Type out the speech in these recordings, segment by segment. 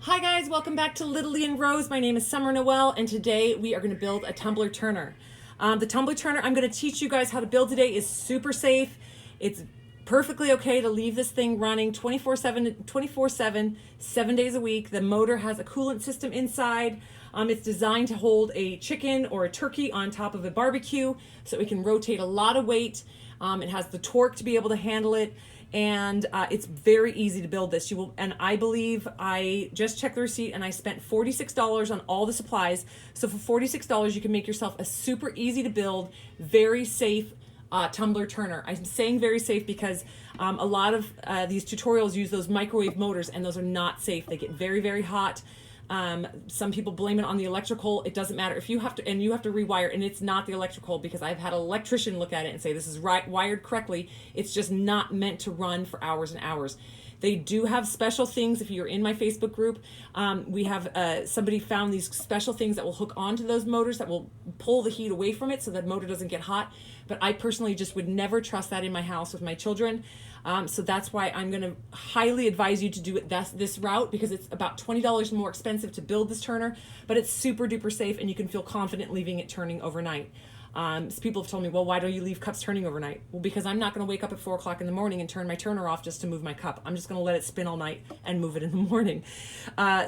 Hi guys, welcome back to LittleLee and Rose. My name is Summer Noel, and today we are going to build a tumbler turner. The tumbler turner I'm going to teach you guys how to build today is super safe. It's perfectly okay to leave this thing running 24/7, 7 days a week. The motor has a coolant system inside. It's designed to hold a chicken or a turkey on top of a barbecue so it can rotate a lot of weight. It has the torque to be able to handle it. And it's very easy to build this. And I believe I just checked the receipt and I spent $46 on all the supplies. So for $46, you can make yourself a super easy to build, very safe tumbler turner. I'm saying very safe because a lot of these tutorials use those microwave motors, and those are not safe. They get very, very hot. Some people blame it on the electrical. It doesn't matter if you have to, and you have to rewire, and it's not the electrical, because I've had an electrician look at it and say this is wired correctly. It's just not meant to run for hours and hours. They do have special things. If you're in my Facebook group, we have somebody found these special things that will hook onto those motors that will pull the heat away from it so that motor doesn't get hot. But I personally just would never trust that in my house with my children. So that's why I'm going to highly advise you to do it this route, because it's about $20 more expensive to build this turner, but it's super duper safe and you can feel confident leaving it turning overnight. So people have told me, well, why don't you leave cups turning overnight? Well, because I'm not going to wake up at 4 o'clock in the morning and turn my turner off just to move my cup. I'm just going to let it spin all night and move it in the morning.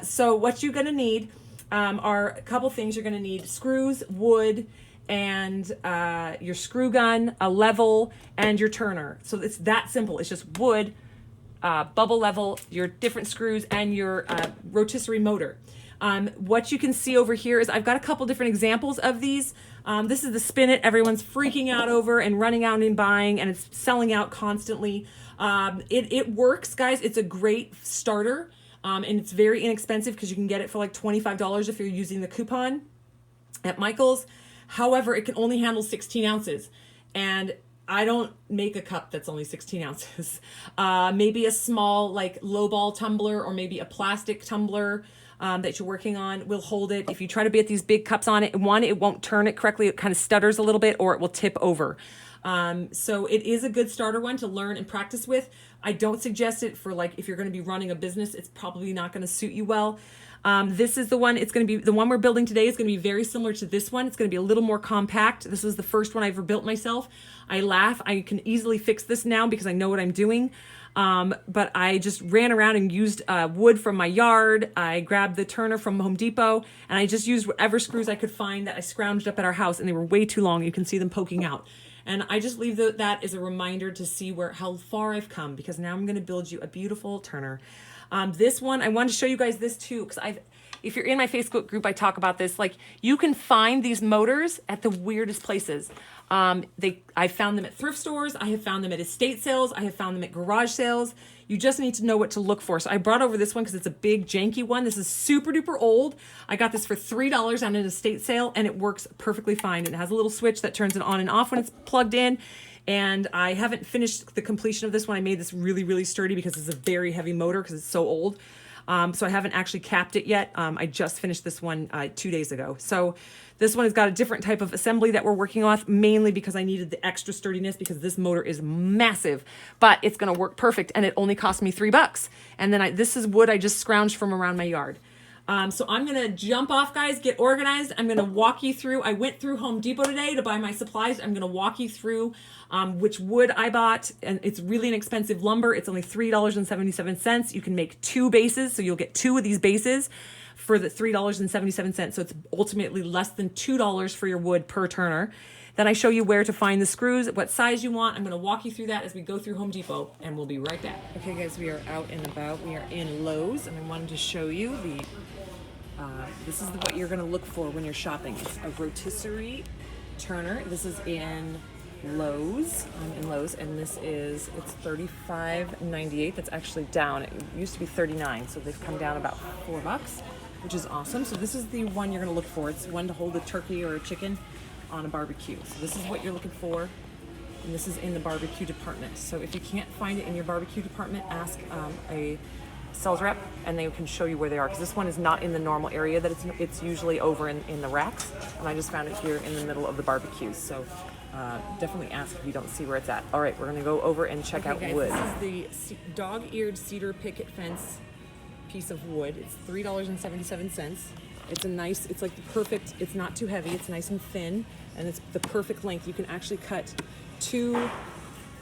So what you're going to need are a couple things. You're going to need screws, wood, and your screw gun, a level, and your turner. So it's that simple. It's just wood, bubble level, your different screws, and your rotisserie motor. What you can see over here is I've got a couple different examples of these. This is the Spin-It everyone's freaking out over and running out and buying, and it's selling out constantly. It works, guys. It's a great starter, and it's very inexpensive because you can get it for like $25 if you're using the coupon at Michael's. However, it can only handle 16 ounces, and I don't make a cup that's only 16 ounces. Maybe a small, like, low-ball tumbler, or maybe a plastic tumbler that you're working on will hold it. If you try to get these big cups on it, one, it won't turn it correctly. It kind of stutters a little bit, or it will tip over. So it is a good starter one to learn and practice with. I don't suggest it for, like, if you're going to be running a business. It's probably not going to suit you well. This is the one. It's going to be the one we're building today. Is going to be very similar to this one. It's going to be a little more compact. This was the first one I ever built myself. I laugh. I can easily fix this now because I know what I'm doing. But I just ran around and used wood from my yard. I grabbed the turner from Home Depot, and I just used whatever screws I could find that I scrounged up at our house, and they were way too long. You can see them poking out. And I just leave that as a reminder to see how far I've come, because now I'm going to build you a beautiful turner. This one, I wanted to show you guys this too, because if you're in my Facebook group, I talk about this. Like, you can find these motors at the weirdest places. I found them at thrift stores. I have found them at estate sales. I have found them at garage sales. You just need to know what to look for. So I brought over this one because it's a big janky one. This is super duper old. I got this for $3 on an estate sale, and it works perfectly fine. It has a little switch that turns it on and off when it's plugged in. And I haven't finished the completion of this one. I made this really, really sturdy because it's a very heavy motor because it's so old. So I haven't actually capped it yet. I just finished this one 2 days ago. So this one has got a different type of assembly that we're working off, mainly because I needed the extra sturdiness, because this motor is massive, but it's going to work perfect, and it only cost me $3. And then this is wood I just scrounged from around my yard. So I'm going to jump off, guys, get organized. I'm going to walk you through. I went through Home Depot today to buy my supplies. I'm going to walk you through which wood I bought. And it's really inexpensive lumber. It's only $3.77. You can make 2 bases, so you'll get 2 of these bases for the $3.77. So it's ultimately less than $2 for your wood per turner. Then I show you where to find the screws, what size you want. I'm going to walk you through that as we go through Home Depot, and we'll be right back. Okay, guys, we are out and about. We are in Lowe's, and I wanted to show you this is what you're going to look for when you're shopping. It's a rotisserie turner. This is in Lowe's. I'm in Lowe's, and it's $35.98. That's actually down. It used to be $39, so they've come down about $4, which is awesome. So this is the one you're going to look for. It's one to hold a turkey or a chicken on a barbecue. So this is what you're looking for, and this is in the barbecue department. So if you can't find it in your barbecue department, ask a sales rep, and they can show you where they are, because this one is not in the normal area that it's usually over in the racks, and I just found it here in the middle of the barbecues. So definitely ask if you don't see where it's at. All right, we're going to go over and check out wood. This is the dog-eared cedar picket fence piece of wood. It's $3.77. It's a nice, it's like the perfect, it's not too heavy, it's nice and thin, and it's the perfect length. You can actually cut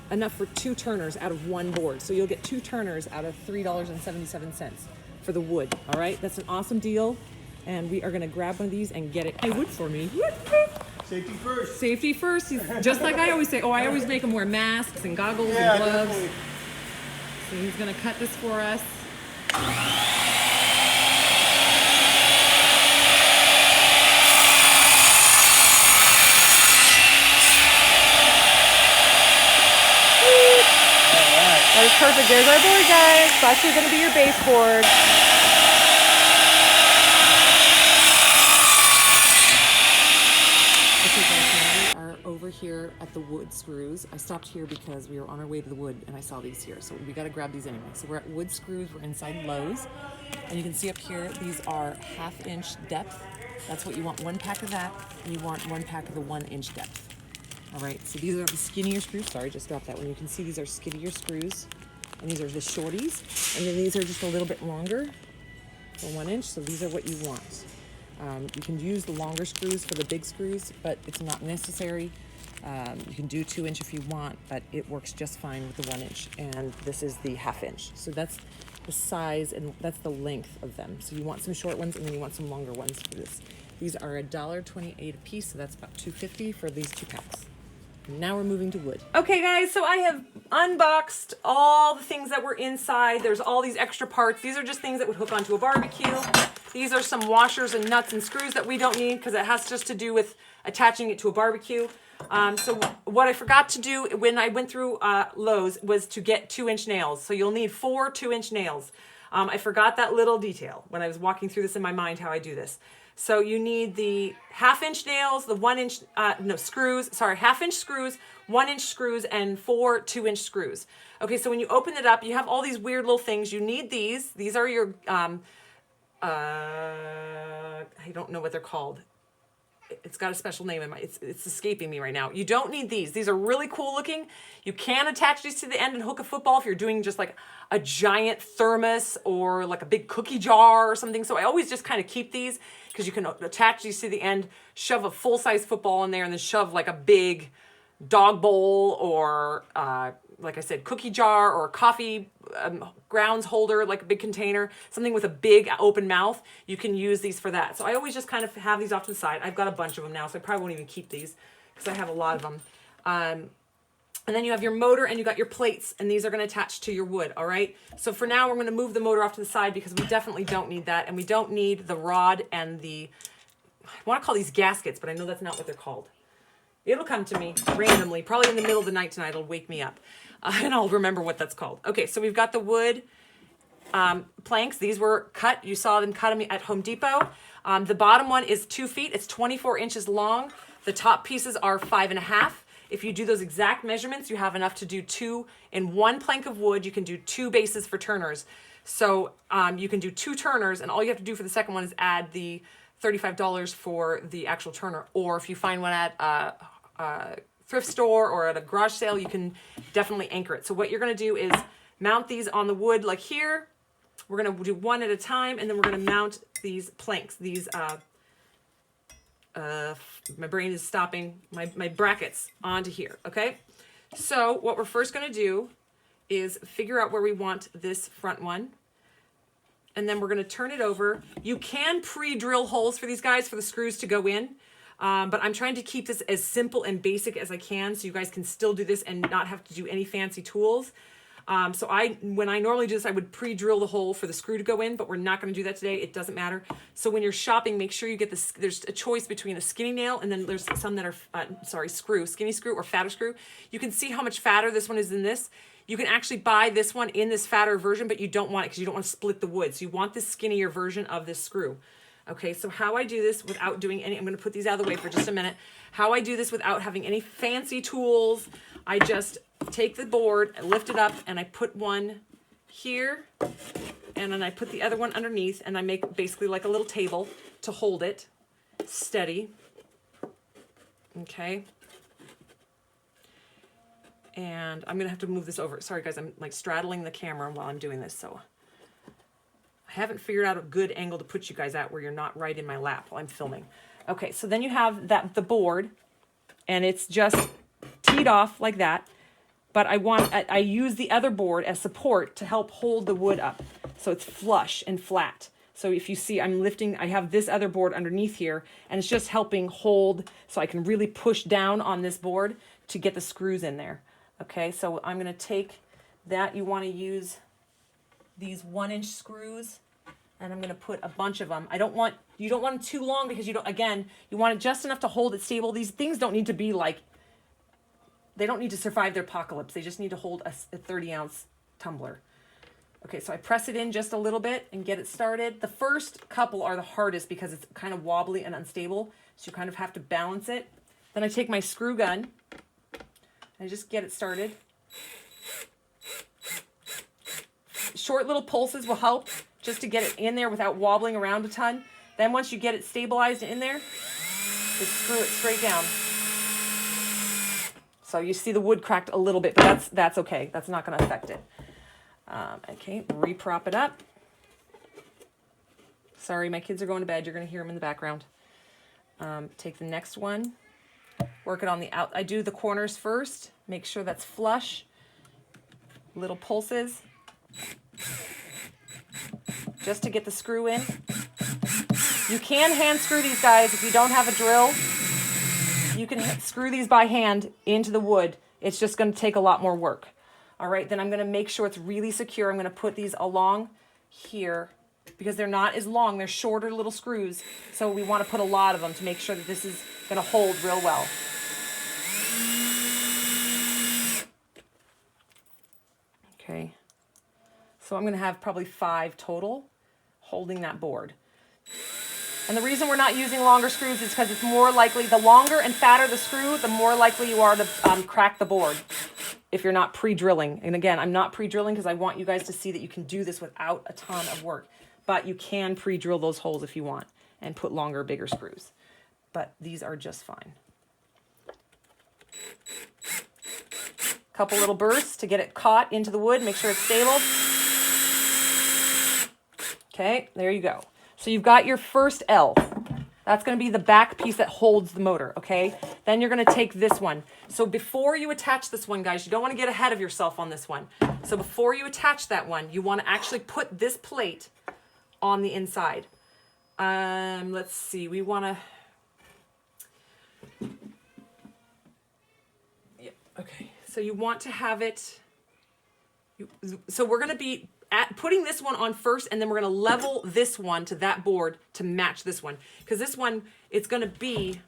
enough for 2 turners out of 1 board. So you'll get 2 turners out of $3.77 for the wood, all right? That's an awesome deal, and we are gonna grab one of these and get it. Hey, wood for me. Safety first. Safety first, just like I always say. Oh, I always make them wear masks and goggles and gloves. Definitely. So he's gonna cut this for us. That is perfect. There's our board, guys. It's actually going to be your baseboard. Okay, guys, now we are over here at the wood screws. I stopped here because we were on our way to the wood and I saw these here. So we got to grab these anyway. So we're at wood screws. We're inside Lowe's. And you can see up here, these are 1/2 inch depth. That's what you want, 1 pack of that. And you want 1 pack of the 1 inch depth. All right, so these are the skinnier screws. Sorry, just dropped that one. You can see these are skinnier screws, and these are the shorties. And then these are just a little bit longer for 1 inch, so these are what you want. You can use the longer screws for the big screws, but it's not necessary. You can do 2 inch if you want, but it works just fine with the 1 inch. And this is the 1/2 inch. So that's the size and that's the length of them. So you want some short ones and then you want some longer ones for this. These are $1.28 a piece, so that's about $2.50 for these 2 packs. Now we're moving to wood. Okay guys, so I have unboxed all the things that were inside. There's all these extra parts. These are just things that would hook onto a barbecue. These are some washers and nuts and screws that we don't need because it has just to do with attaching it to a barbecue. So what I forgot to do when I went through Lowe's was to get 2 inch nails. So you'll need 4 2-inch nails. I forgot that little detail when I was walking through this in my mind, how I do this. So you need the 1/2 inch nails, the 1 inch, screws, sorry, 1/2 inch screws, 1 inch screws, and 4 2-inch screws. Okay, so when you open it up, you have all these weird little things. You need these. These are your, I don't know what they're called. It's got a special name in my, it's escaping me right now. You don't need these. These are really cool looking. You can attach these to the end and hook a football if you're doing just like a giant thermos or like a big cookie jar or something. So I always just kind of keep these because you can attach these to the end, shove a full-size football in there, and then shove like a big dog bowl or, like I said, cookie jar or coffee grounds holder, like a big container, something with a big open mouth. You can use these for that. So I always just kind of have these off to the side. I've got a bunch of them now, so I probably won't even keep these because I have a lot of them. And then you have your motor and you got your plates, and these are going to attach to your wood, all right? So for now, we're going to move the motor off to the side because we definitely don't need that, and we don't need the rod and the, I want to call these gaskets, but I know that's not what they're called. It'll come to me randomly, probably in the middle of the night tonight. It'll wake me up, and I'll remember what that's called. Okay, so we've got the wood planks. These were cut. You saw them cut them at Home Depot. The bottom one is 2 feet. It's 24 inches long. The top pieces are 5.5. If you do those exact measurements, you have enough to do 2 in 1 plank of wood. You can do 2 bases for turners. So you can do 2 turners, and all you have to do for the second one is add the $35 for the actual turner. Or if you find one at a thrift store or at a garage sale, you can definitely anchor it. So what you're going to do is mount these on the wood like here. We're going to do one at a time, and then we're going to mount these planks, these my brain is stopping, my brackets onto here, okay? So what we're first going to do is figure out where we want this front one, and then we're going to turn it over. You can pre-drill holes for these guys for the screws to go in, but I'm trying to keep this as simple and basic as I can so you guys can still do this and not have to do any fancy tools. So when I normally do this, I would pre-drill the hole for the screw to go in, but we're not going to do that today. It doesn't matter. So when you're shopping, make sure you get this. There's a choice between a skinny nail and then there's some that are, skinny screw or fatter screw. You can see how much fatter this one is than this. You can actually buy this one in this fatter version, but you don't want it because you don't want to split the wood. So you want this skinnier version of this screw. Okay, so how I do this without doing any, I'm going to put these out of the way for just a minute. How I do this without having any fancy tools, I just take the board, I lift it up, and I put one here, and then I put the other one underneath, and I make basically like a little table to hold it steady. Okay. And I'm going to have to move this over. Sorry, guys, I'm like straddling the camera while I'm doing this, so I haven't figured out a good angle to put you guys at where you're not right in my lap while I'm filming. Okay, so then you have the board, and it's just teed off like that. But I use the other board as support to help hold the wood up, so it's flush and flat. So if you see, I'm lifting, I have this other board underneath here, and it's just helping hold so I can really push down on this board to get the screws in there. Okay, so I'm going to take that. You want to use these 1-inch screws, and I'm going to put a bunch of them. You don't want them too long because you want it just enough to hold it stable. These things don't need to be like, they don't need to survive their apocalypse. They just need to hold a 30-ounce tumbler. Okay, so I press it in just a little bit and get it started. The first couple are the hardest because it's kind of wobbly and unstable, so you kind of have to balance it. Then I take my screw gun and I just get it started. Short little pulses will help just to get it in there without wobbling around a ton. Then once you get it stabilized in there, just screw it straight down. So you see the wood cracked a little bit, but that's okay. That's not going to affect it. Okay, re-prop it up. Sorry, my kids are going to bed. You're going to hear them in the background. Take the next one. Work it on the out. I do the corners first. Make sure that's flush. Little pulses. Just to get the screw in. You can hand screw these, guys. If you don't have a drill, you can screw these by hand into the wood. It's just going to take a lot more work. All right, then I'm going to make sure it's really secure. I'm going to put these along here because they're not as long. They're shorter little screws. So we want to put a lot of them to make sure that this is going to hold real well. Okay. So I'm going to have probably 5 total holding that board. And the reason we're not using longer screws is because it's more likely, the longer and fatter the screw, the more likely you are to crack the board if you're not pre-drilling. And again, I'm not pre-drilling because I want you guys to see that you can do this without a ton of work. But you can pre-drill those holes if you want and put longer, bigger screws. But these are just fine. Couple little bursts to get it caught into the wood, make sure it's stable. Okay, there you go. So you've got your first L. That's going to be the back piece that holds the motor, okay? Then you're going to take this one. So before you attach this one, guys, you don't want to get ahead of yourself on this one. So before you attach that one, you want to actually put this plate on the inside. Let's see, we want to... Yep, okay. So you want to have it... So we're going to be... putting this one on first, and then we're going to level this one to that board to match this one. Because this one, it's going to be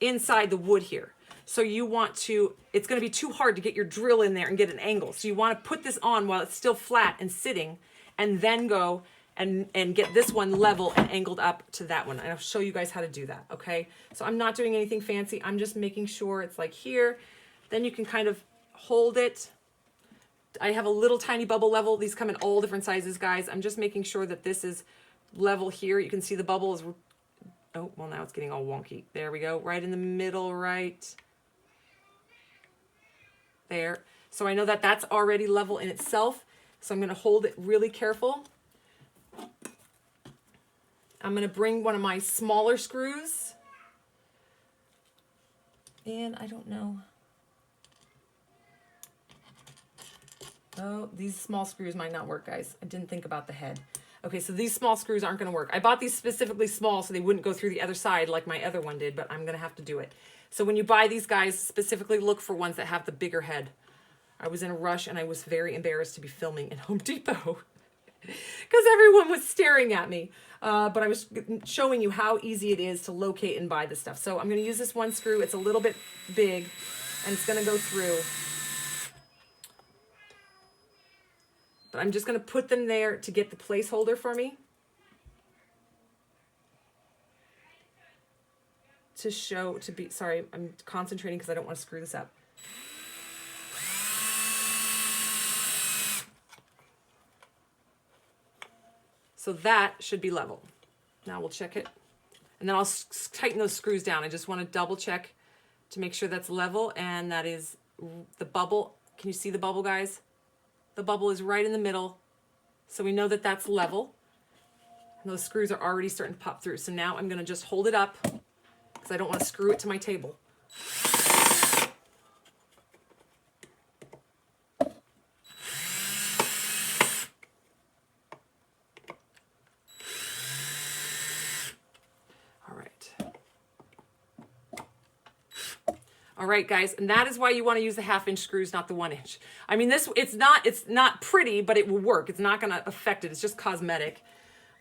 inside the wood here. So you want to, it's going to be too hard to get your drill in there and get an angle. So you want to put this on while it's still flat and sitting, and then go and get this one level and angled up to that one. And I'll show you guys how to do that, okay? So I'm not doing anything fancy. I'm just making sure it's like here. Then you can kind of hold it. I have a little tiny bubble level. These come in all different sizes, guys. I'm just making sure that this is level here. You can see the bubble is, oh, well, now it's getting all wonky. There we go, right in the middle, right there. So I know that that's already level in itself. So I'm going to hold it really careful. I'm going to bring one of my smaller screws. And I don't know. Oh, these small screws might not work, guys. I didn't think about the head. Okay, so these small screws aren't going to work. I bought these specifically small so they wouldn't go through the other side like my other one did, but I'm going to have to do it. So when you buy these, guys, specifically look for ones that have the bigger head. I was in a rush and I was very embarrassed to be filming in Home Depot because everyone was staring at me. But I was showing you how easy it is to locate and buy this stuff. So I'm going to use this one screw. It's a little bit big and it's going to go through. But I'm just going to put them there to get the placeholder for me. Sorry, I'm concentrating because I don't want to screw this up. So that should be level. Now we'll check it. And then I'll tighten those screws down. I just want to double check to make sure that's level. And that is the bubble. Can you see the bubble, guys? The bubble is right in the middle. So we know that that's level. And those screws are already starting to pop through. So now I'm going to just hold it up because I don't want to screw it to my table. All right, guys, and that is why you want to use the 1/2-inch screws, not the 1-inch. I mean, it's not pretty, but it will work. It's not going to affect it. It's just cosmetic,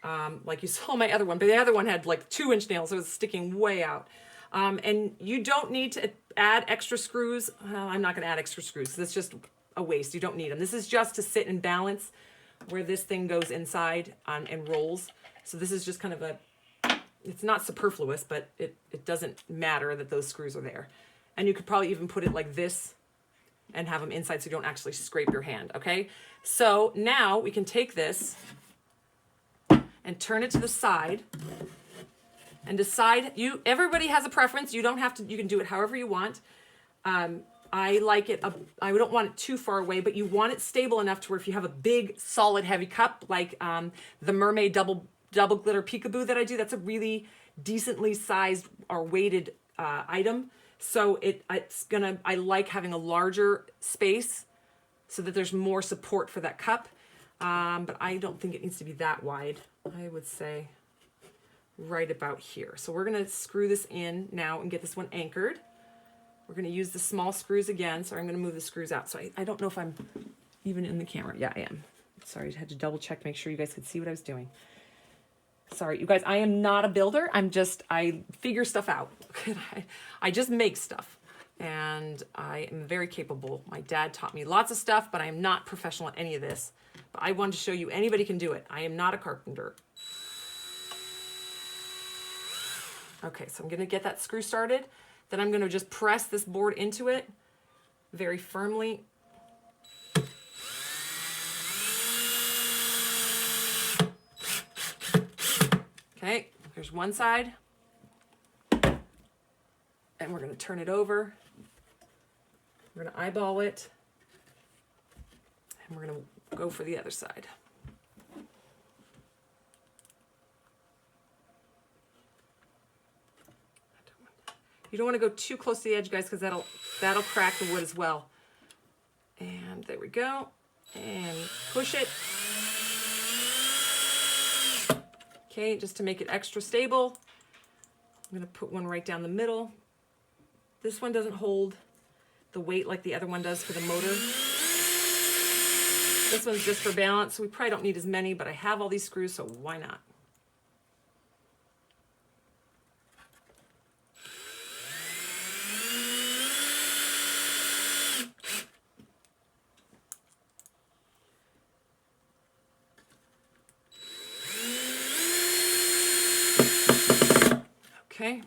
like you saw my other one. But the other one had like 2-inch nails, so it was sticking way out. And you don't need to add extra screws. Well, I'm not going to add extra screws. That's just a waste. You don't need them. This is just to sit and balance where this thing goes inside and rolls. So this is just kind of it's not superfluous, but it doesn't matter that those screws are there. And you could probably even put it like this and have them inside so you don't actually scrape your hand, okay? So now we can take this and turn it to the side and decide, everybody has a preference. You don't have to, you can do it however you want. I like it, I don't want it too far away, but you want it stable enough to where if you have a big, solid, heavy cup, like the Mermaid double glitter peekaboo that I do, that's a really decently sized or weighted item. So I like having a larger space so that there's more support for that cup. But I don't think it needs to be that wide. I would say right about here. So we're going to screw this in now and get this one anchored. We're going to use the small screws again. So I'm going to move the screws out. So I don't know if I'm even in the camera. Yeah, I am. Sorry, I had to double check to make sure you guys could see what I was doing. Sorry, you guys, I am not a builder. I figure stuff out. I just make stuff. And I am very capable. My dad taught me lots of stuff, but I am not professional at any of this. But I wanted to show you anybody can do it. I am not a carpenter. Okay, so I'm going to get that screw started. Then I'm going to just press this board into it very firmly. Okay, here's one side, and we're going to turn it over. We're going to eyeball it, and we're going to go for the other side. You don't want to go too close to the edge, guys, because that'll crack the wood as well. And there we go, and push it. Okay, just to make it extra stable, I'm going to put one right down the middle. This one doesn't hold the weight like the other one does for the motor. This one's just for balance, so we probably don't need as many, but I have all these screws, so why not? Okay,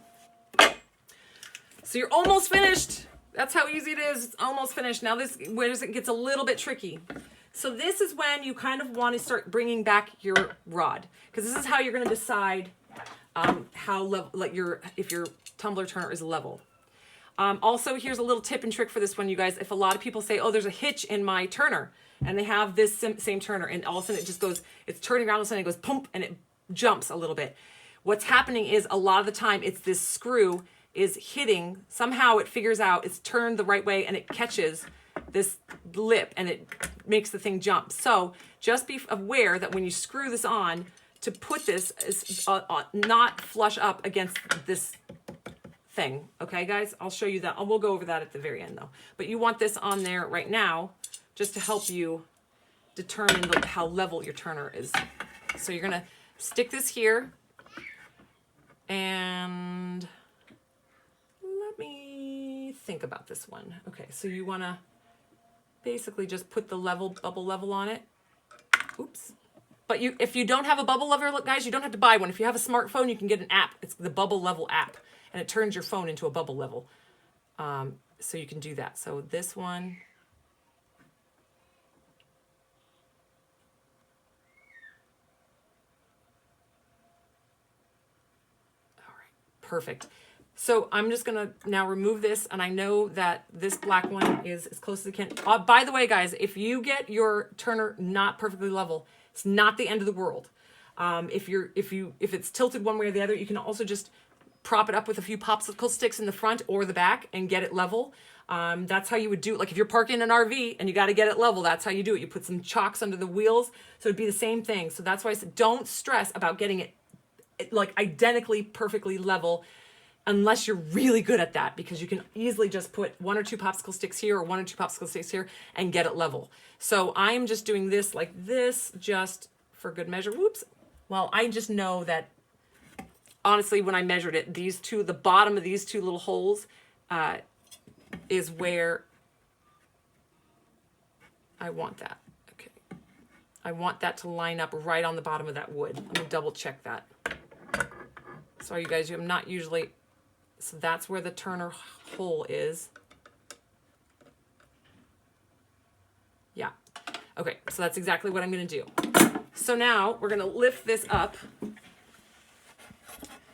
so you're almost finished. That's how easy it is. It's almost finished. Now this, where it gets a little bit tricky. So this is when you kind of want to start bringing back your rod, because this is how you're going to decide how level, like if your tumbler turner is level. Also, here's a little tip and trick for this one, you guys. If a lot of people say, oh, there's a hitch in my turner, and they have this same turner, and all of a sudden it just goes, it's turning around, all of a sudden it goes pump, and it jumps a little bit. What's happening is a lot of the time it's this screw is hitting, somehow it figures out it's turned the right way and it catches this lip and it makes the thing jump. So just be aware that when you screw this on, to put this is not flush up against this thing. Okay, guys, I'll show you that. We'll go over that at the very end though. But you want this on there right now just to help you determine how level your turner is. So you're gonna stick this here. And let me think about this one. Okay, so you want to basically just put the bubble level on it. Oops. But if you don't have a bubble level, guys, you don't have to buy one. If you have a smartphone, you can get an app. It's the Bubble Level app, and it turns your phone into a bubble level. So you can do that. So this one. Perfect. So I'm just gonna now remove this, and I know that this black one is as close as it can. By the way, guys, if you get your turner not perfectly level, It's not the end of the world. If it's tilted one way or the other, you can also just prop it up with a few popsicle sticks in the front or the back and get it level. That's how you would do it. Like if you're parking an RV and you got to get it level, that's how you do it. You put some chocks under the wheels. So it'd be the same thing. So that's why I said, don't stress about getting it like identically perfectly level unless you're really good at that, because you can easily just put 1 or 2 popsicle sticks here or 1 or 2 popsicle sticks here and get it level. So I'm just doing this like this just for good measure. Whoops. Well, I just know that honestly, when I measured it, the bottom of these 2 little holes is where I want that. Okay. I want that to line up right on the bottom of that wood. Let me double check that. Sorry, you guys, I'm not usually, so that's where the turner hole is. Yeah. Okay, so that's exactly what I'm gonna do. So now we're gonna lift this up.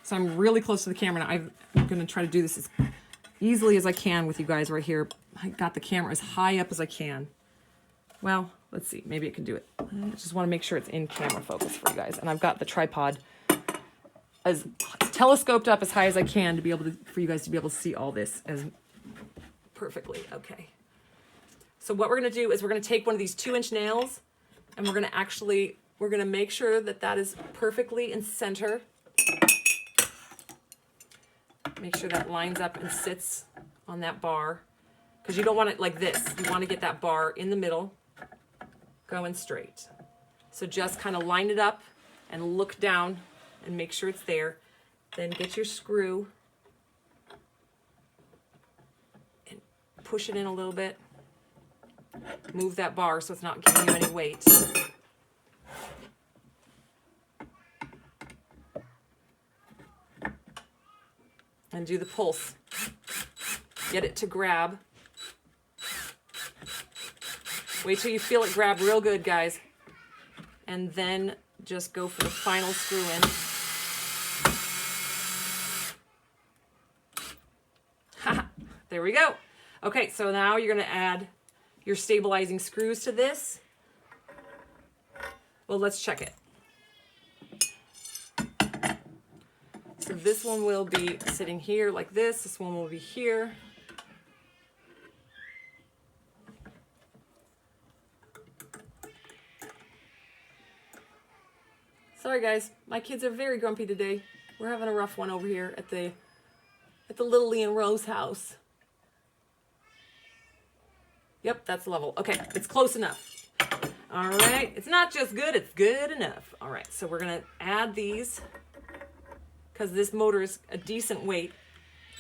So I'm really close to the camera now. I'm gonna try to do this as easily as I can with you guys right here. I got the camera as high up as I can. Well, let's see, maybe it can do it. I just wanna make sure it's in camera focus for you guys. And I've got the tripod as telescoped up as high as I can to be able to, for you guys to be able to see all this as perfectly. Okay. So what we're gonna do is we're gonna take one of these 2-inch nails and we're gonna make sure that that is perfectly in center. Make sure that lines up and sits on that bar, because you don't want it like this. You want to get that bar in the middle, going straight. So just kind of line it up and look down and make sure it's there. Then get your screw and push it in a little bit. Move that bar so it's not giving you any weight. And do the pulse. Get it to grab. Wait till you feel it grab real good, guys. And then just go for the final screw in. There we go. Okay, so now you're gonna add your stabilizing screws to this. Well, let's check it. So this one will be sitting here like this. This one will be here. Sorry guys, my kids are very grumpy today. We're having a rough one over here at the LittleLee and Rose house. Yep, that's level. Okay, it's close enough. All right, it's not just good, it's good enough. All right, so we're gonna add these because this motor is a decent weight.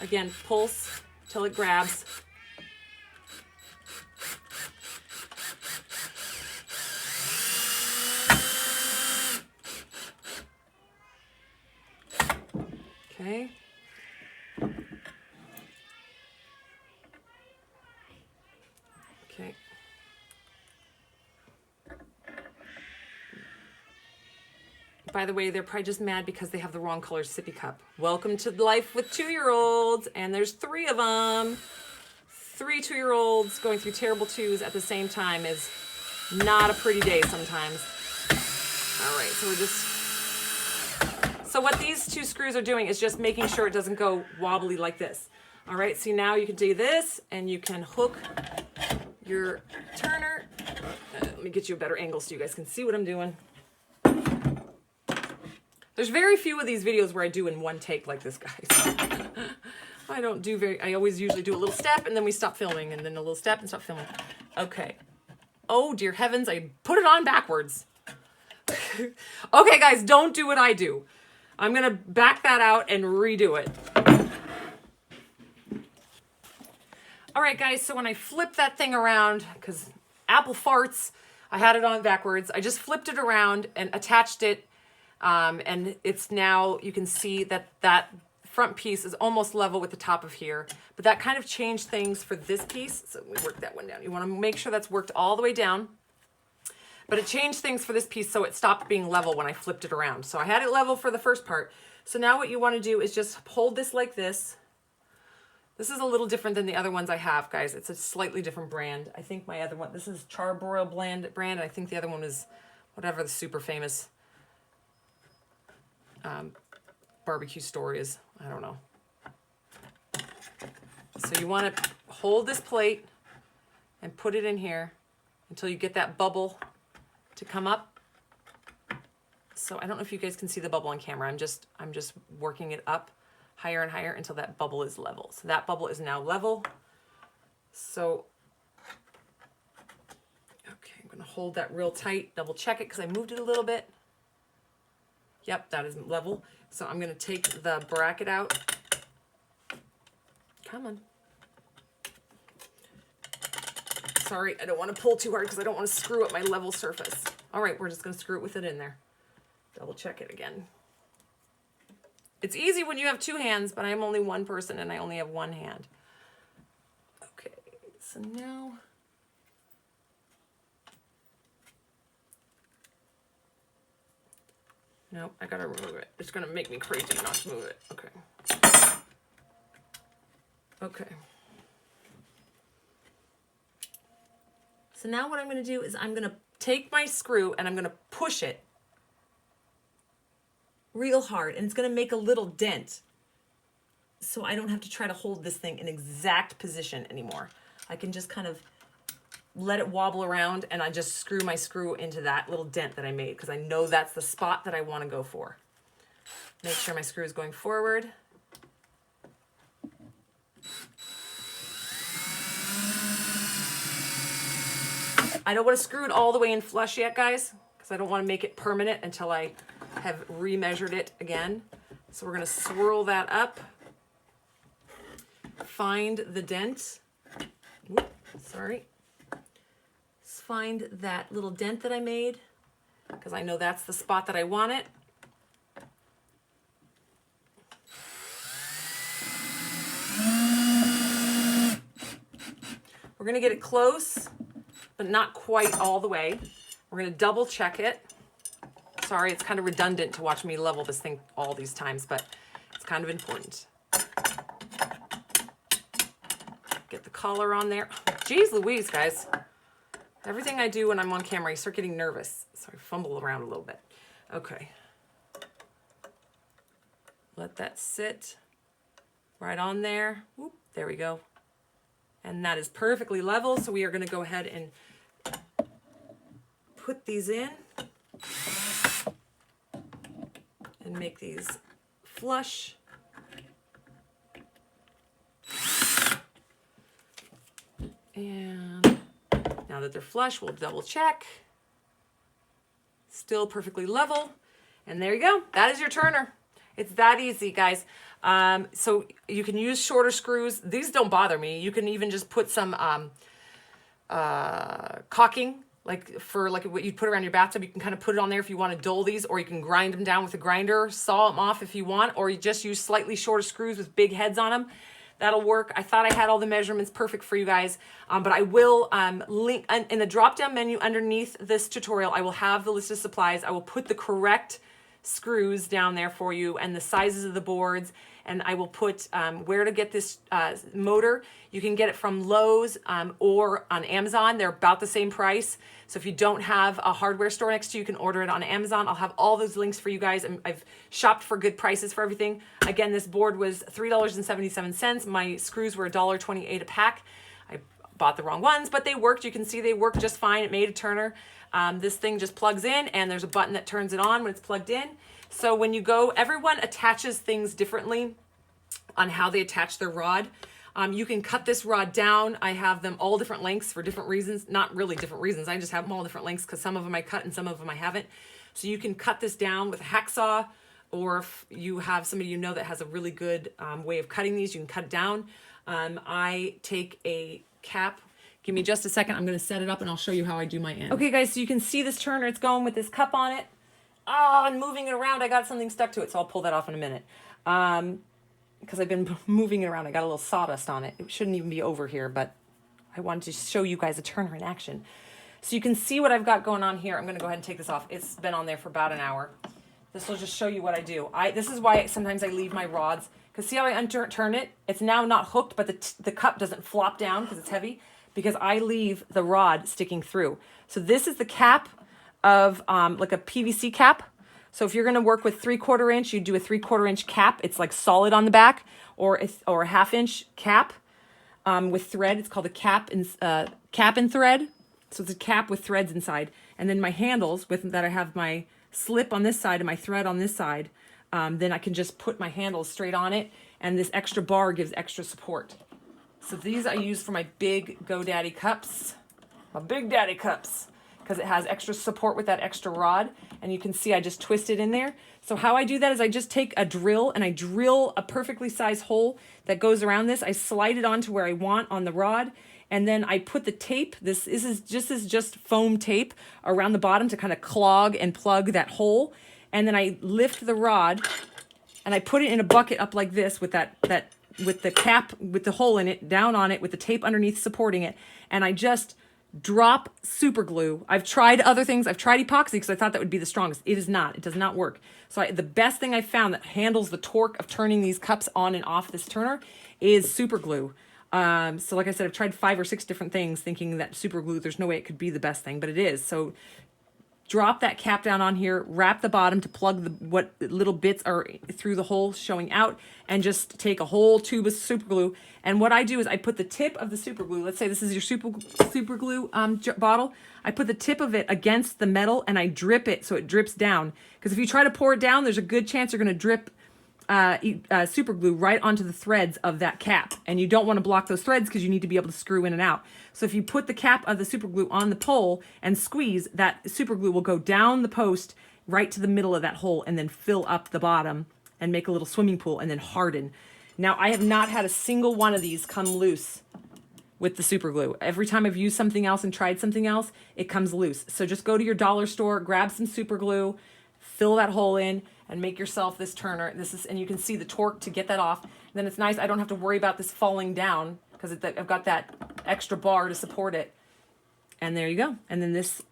Again, pulse till it grabs. Okay. Okay. By the way, they're probably just mad because they have the wrong color sippy cup. Welcome to life with 2-year-olds, and there's 3 of them. 3 2-year-olds going through terrible 2s at the same time is not a pretty day sometimes. All right, so we're just... So what these 2 screws are doing is just making sure it doesn't go wobbly like this. All right, see now you can do this, and you can hook your turner. Let me get you a better angle so you guys can see what I'm doing. There's very few of these videos where I do in one take like this, guys. I always usually do a little step and then we stop filming, and then a little step and stop filming. Okay. Oh, dear heavens, I put it on backwards. Okay, guys, don't do what I do. I'm going to back that out and redo it. All right, guys, so when I flip that thing around, because Apple farts, I had it on backwards. I just flipped it around and attached it. And it's now, you can see that that front piece is almost level with the top of here, but that kind of changed things for this piece. So we work that one down. You want to make sure that's worked all the way down, but it changed things for this piece. So it stopped being level when I flipped it around. So I had it level for the first part. So now what you want to do is just hold this like this. This is a little different than the other ones I have, guys. It's a slightly different brand. I think my other one, this is Charbroil brand. And I think the other one is whatever the super famous barbecue store is. I don't know. So you want to hold this plate and put it in here until you get that bubble to come up. So I don't know if you guys can see the bubble on camera. I'm just working it up higher and higher until that bubble is level. So that bubble is now level. So, okay, I'm gonna hold that real tight, double check it because I moved it a little bit. Yep, that is level. So I'm gonna take the bracket out. Come on. Sorry, I don't want to pull too hard because I don't want to screw up my level surface. All right, we're just going to screw it with it in there. Double check it again. It's easy when you have two hands, but I'm only one person and I only have one hand. Okay, so now... Nope, I gotta remove it. It's gonna make me crazy not to move it. Okay. Okay. So now what I'm gonna do is I'm gonna take my screw and I'm gonna push it real hard, and it's gonna make a little dent so I don't have to try to hold this thing in exact position anymore. I can just kind of let it wobble around and I just screw my screw into that little dent that I made because I know that's the spot that I want to go for. Make sure my screw is going forward. I don't want to screw it all the way in flush yet, guys, because I don't want to make it permanent until I have remeasured it again. So we're going to swirl that up. Find the dent. Whoop, sorry. Find that little dent that I made because I know that's the spot that I want it. We're going to get it close, but not quite all the way. We're going to double check it. Sorry, it's kind of redundant to watch me level this thing all these times, but it's kind of important. Get the collar on there. Jeez Louise, guys. Everything I do when I'm on camera, I start getting nervous, so I fumble around a little bit. Okay. Let that sit right on there. Whoop, there we go. And that is perfectly level, so we are going to go ahead and put these in and make these flush. And now that they're flush, we'll double check. Still perfectly level. And there you go. That is your turner. It's that easy, guys. So you can use shorter screws. These don't bother me. You can even just put some caulking, like what you'd put around your bathtub. You can kind of put it on there if you want to dull these, or you can grind them down with a grinder, saw them off if you want, or you just use slightly shorter screws with big heads on them. That'll work. I thought I had all the measurements perfect for you guys, but I will link in the drop-down menu underneath this tutorial. I will have the list of supplies. I will put the correct screws down there for you and the sizes of the boards, and I will put where to get this motor. You can get it from Lowe's or on Amazon. They're about the same price. So if you don't have a hardware store next to you, you can order it on Amazon. I'll have all those links for you guys. I've shopped for good prices for everything. Again, this board was $3.77. My screws were $1.28 a pack. I bought the wrong ones, but they worked. You can see they work just fine. It made a turner. This thing just plugs in, and there's a button that turns it on when it's plugged in. So when you go, everyone attaches things differently on how they attach their rod. You can cut this rod down. I have them all different lengths for different reasons. Not really different reasons. I just have them all different lengths because some of them I cut and some of them I haven't. So you can cut this down with a hacksaw, or if you have somebody you know that has a really good way of cutting these, you can cut it down. I take a cap. Give me just a second. I'm going to set it up and I'll show you how I do my end. Okay, guys, so you can see this turner. It's going with this cup on it. Oh, and moving it around, I got something stuck to it, so I'll pull that off in a minute. Because I've been moving it around. I got a little sawdust on it. It shouldn't even be over here, but I wanted to show you guys a turner in action. So you can see what I've got going on here. I'm going to go ahead and take this off. It's been on there for about an hour. This will just show you what I do. This is why sometimes I leave my rods. Because see how I turn it? It's now not hooked, but the cup doesn't flop down because it's heavy. Because I leave the rod sticking through. So this is the cap of like a PVC cap. So if you're going to work with 3/4 inch, you do a 3/4 inch cap. It's like solid on the back, or a 1/2 inch cap with thread. It's called a cap and thread. So it's a cap with threads inside. And then my handles with that, I have my slip on this side and my thread on this side. Then I can just put my handles straight on it, and this extra bar gives extra support. So these I use for my big GoDaddy cups, my Big Daddy cups, because it has extra support with that extra rod. And you can see I just twist it in there. So how I do that is I just take a drill and I drill a perfectly sized hole that goes around this. I slide it onto where I want on the rod. And then I put the tape, this is just foam tape around the bottom to kind of clog and plug that hole. And then I lift the rod and I put it in a bucket up like this with with the cap, with the hole in it, down on it, with the tape underneath supporting it. And I just drop super glue. I've tried other things. I've tried epoxy because I thought that would be the strongest. It is not. It does not work. So the best thing I found that handles the torque of turning these cups on and off this turner is super glue. So like I said, I've tried 5 or 6 different things thinking that super glue, there's no way it could be the best thing, but it is. So drop that cap down on here, wrap the bottom to plug what little bits are through the hole showing out, and just take a whole tube of super glue. And what I do is I put the tip of the super glue, let's say this is your super glue bottle, I put the tip of it against the metal and I drip it so it drips down. Because if you try to pour it down, there's a good chance you're going to drip super glue right onto the threads of that cap, and you don't want to block those threads because you need to be able to screw in and out. So if you put the cap of the super glue on the pole and squeeze, that super glue will go down the post right to the middle of that hole and then fill up the bottom and make a little swimming pool and then harden. Now I have not had a single one of these come loose with the super glue. Every time I've used something else and tried something else, it comes loose. So just go to your dollar store, grab some super glue, fill that hole in, and make yourself this turner. And you can see the torque to get that off. And then it's nice, I don't have to worry about this falling down because I've got that extra bar to support it. And there you go. And then this,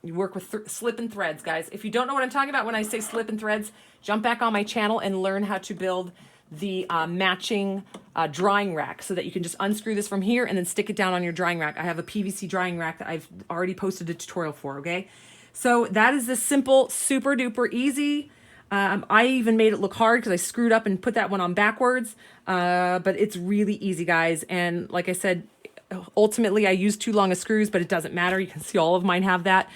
you work with slip and threads, guys. If you don't know what I'm talking about when I say slip and threads, jump back on my channel and learn how to build the matching drying rack so that you can just unscrew this from here and then stick it down on your drying rack. I have a PVC drying rack that I've already posted a tutorial for, okay? So that is the simple, super duper easy. I even made it look hard because I screwed up and put that one on backwards. But it's really easy, guys. And like I said, ultimately I used too long of screws, but it doesn't matter. You can see all of mine have that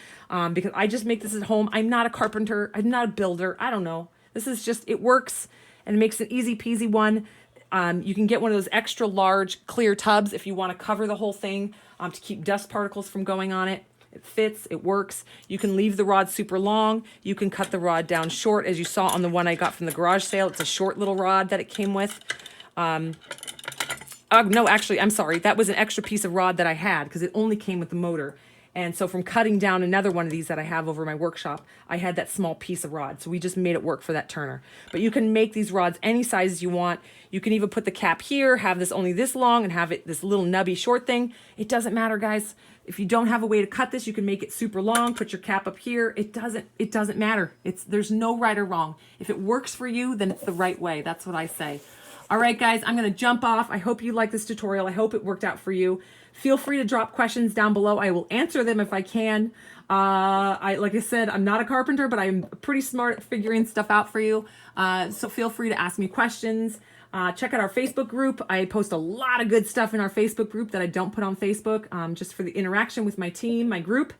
because I just make this at home. I'm not a carpenter. I'm not a builder. I don't know. This is just, it works and it makes an easy peasy one. You can get one of those extra large clear tubs if you want to cover the whole thing to keep dust particles from going on it. It fits, it works. You can leave the rod super long. You can cut the rod down short, as you saw on the one I got from the garage sale. It's a short little rod that it came with. No, actually, I'm sorry. That was an extra piece of rod that I had because it only came with the motor. And so from cutting down another one of these that I have over my workshop, I had that small piece of rod. So we just made it work for that turner. But you can make these rods any size you want. You can even put the cap here, have this only this long, and have it this little nubby short thing. It doesn't matter, guys. If you don't have a way to cut this, you can make it super long, put your cap up here. It doesn't matter. There's no right or wrong. If it works for you, then it's the right way. That's what I say. All right, guys, I'm going to jump off. I hope you like this tutorial. I hope it worked out for you. Feel free to drop questions down below. I will answer them if I can. Like I said, I'm not a carpenter, but I'm pretty smart at figuring stuff out for you. So feel free to ask me questions. Check out our Facebook group. I post a lot of good stuff in our Facebook group that I don't put on Facebook, just for the interaction with my team, my group,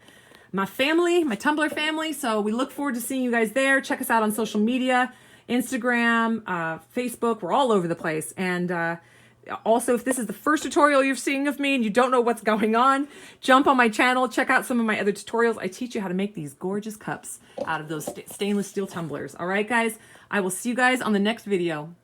my family, my Tumbler family. So we look forward to seeing you guys there. Check us out on social media, Instagram, Facebook. We're all over the place. And also, if this is the first tutorial you're seeing of me and you don't know what's going on, jump on my channel, check out some of my other tutorials. I teach you how to make these gorgeous cups out of those stainless steel tumblers. All right, guys, I will see you guys on the next video.